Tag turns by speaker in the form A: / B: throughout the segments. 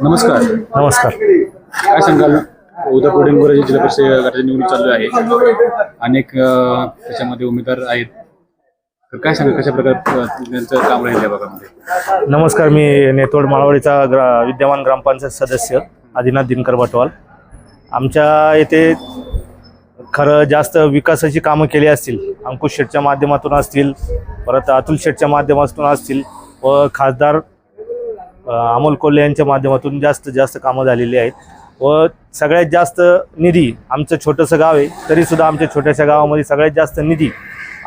A: नमस्कार.
B: नमस्कार.
A: काय सांगाल? उद्या पुढे जिल्हा परिषद गटाची निवडणूक चालू आहे. अनेक त्याच्यामध्ये उमेदवार आहेत. तर काय सांगाल कशा प्रकारे त्यांचं काम राहील या भागामध्ये?
B: नमस्कार. मी नेतोड माळवाडीचा विद्यमान ग्रामपंचायत सदस्य आदिनाथ दिनकर बटवाल. आमच्या येथे खरं जास्त विकासाची कामं केली असतील, अंकुश शेटच्या माध्यमातून असतील, परत अतुल शेटच्या माध्यमातून असतील व खासदार अमोल कोल्हे यांच्या माध्यमातून जास्त कामं झालेली आहेत. व सगळ्यात जास्त निधी, आमचं छोटंसं गाव आहे तरीसुद्धा आमच्या छोट्याशा गावामध्ये सगळ्यात जास्त निधी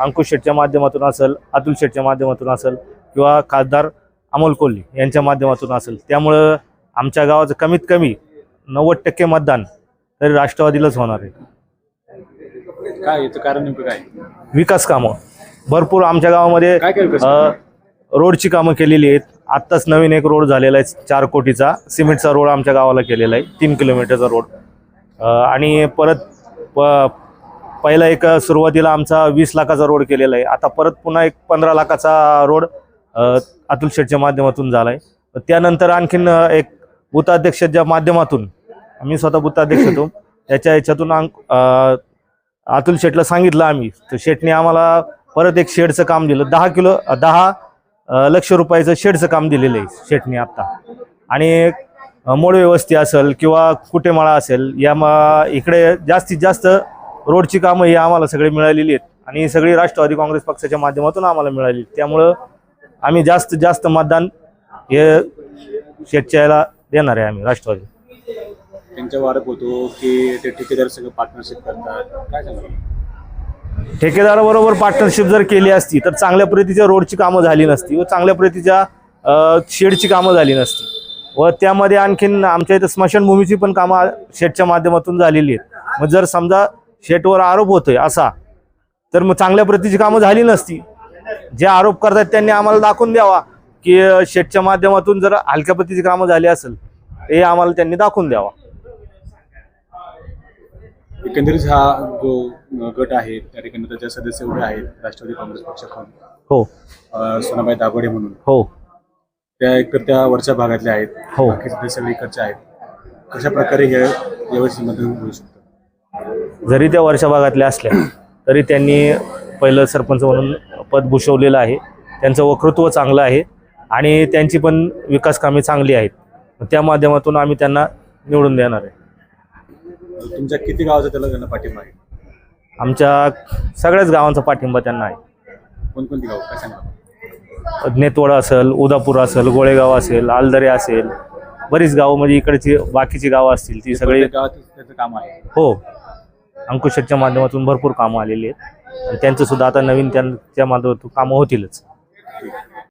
B: अंकुश शेटच्या माध्यमातून असेल, अतुल शेटच्या माध्यमातून असेल किंवा खासदार अमोल कोल्हे यांच्या माध्यमातून असेल. त्यामुळं आमच्या गावाचं कमीत कमी 90% मतदान तरी राष्ट्रवादीलाच होणार आहे.
A: काय याचं कारण नेमकं काय?
B: विकास कामं भरपूर आमच्या गावामध्ये
A: काय काय
B: रोडची कामं केलेली आहेत. आत्ताच नवीन एक रोड झालेला आहे 4 कोटीचा सिमेंटचा रोड आमच्या गावाला केलेला आहे, 3 किलोमीटरचा रोड. आणि परत पहिला एक सुरुवातीला आमचा 20 लाखाचा रोड केलेला आहे. आता परत पुन्हा एक 15 लाखाचा रोड अतुल शेटच्या माध्यमातून झाला आहे. त्यानंतर आणखीन एक बूथाध्यक्षाच्या माध्यमातून, आम्ही स्वतः बूथाध्यक्ष होतो, याच्यातून अतुल शेटला सांगितलं आम्ही, तर शेटने आम्हाला परत एक शेडचं काम दिलं. 10 लक्ष रुपयाचं शेडचं काम दिलेलं आहे शेटने आत्ता. आणि मोडवे वस्ती असेल किंवा कुटेमाळा असेल, इकडे जास्तीत जास्त रोडची कामं ही आम्हाला सगळे मिळालेली आहेत आणि सगळी राष्ट्रवादी काँग्रेस पक्षाच्या माध्यमातून आम्हाला मिळाली. त्यामुळं आम्ही जास्त मतदान हे शेटच्या याला देणार आहे आम्ही राष्ट्रवादी.
A: त्यांचा आरोप होतो की ते ठेकेदार सगळं पार्टनरशिप करतात. काय सांगाल?
B: ठेकेदाराबरोबर पार्टनरशिप जर केली असती तर चांगल्या प्रतीच्या रोडची कामं झाली नसती व चांगल्या प्रतीच्या शेडची कामं झाली नसती. व त्यामध्ये आणखीन आमच्या इथं स्मशानभूमीची पण कामं शेटच्या माध्यमातून झालेली आहेत. मग जर समजा शेटवर आरोप होतोय असा, तर मग चांगल्या प्रतीची कामं झाली नसती. जे आरोप करतात त्यांनी आम्हाला दाखवून द्यावा की शेटच्या माध्यमातून जर हलक्या प्रतीची कामं झाली असेल हे आम्हाला त्यांनी दाखवून द्यावा.
A: एकंदरीत हा जो गट आहे त्या ठिकाणी त्याच्या सदस्य उभे आहेत राष्ट्रवादी काँग्रेस पक्षाकडून.
B: हो.
A: सोनाबाई दाभोडे म्हणून.
B: हो.
A: त्या एकतर त्या वरच्या भागातल्या आहेत.
B: हो.
A: बाकी सदस्य सगळे इकडच्या आहेत. कशा प्रकारे हे यावर्षी मदत होऊ शकतं?
B: जरी त्या वर्षा भागातल्या असल्या तरी त्यांनी पहिलं सरपंच म्हणून पद भूषवलेलं आहे. त्यांचं वक्तृत्व चांगलं आहे आणि त्यांची पण विकास कामे चांगली आहेत. त्या माध्यमातून आम्ही त्यांना निवडून देणार आहे.
A: तुमच्या किती गावाचा त्यांना पाठिंबा आहे?
B: आमच्या सगळ्याच गावांचा पाठिंबा त्यांना आहे.
A: कोणकोणती गाव काय सांगा?
B: नेतोड असेल, उदापूर असेल, गोळेगाव असेल, आलदरे असेल, बरीच गावं म्हणजे इकडची बाकीची गावं असतील ती सगळी
A: गावात त्याचं काम आहे.
B: हो. अंकुश शेटच्या माध्यमातून भरपूर कामं आलेली आहेत आणि त्यांचं सुद्धा आता नवीन त्यांच्या माध्यमातून कामं होतीलच.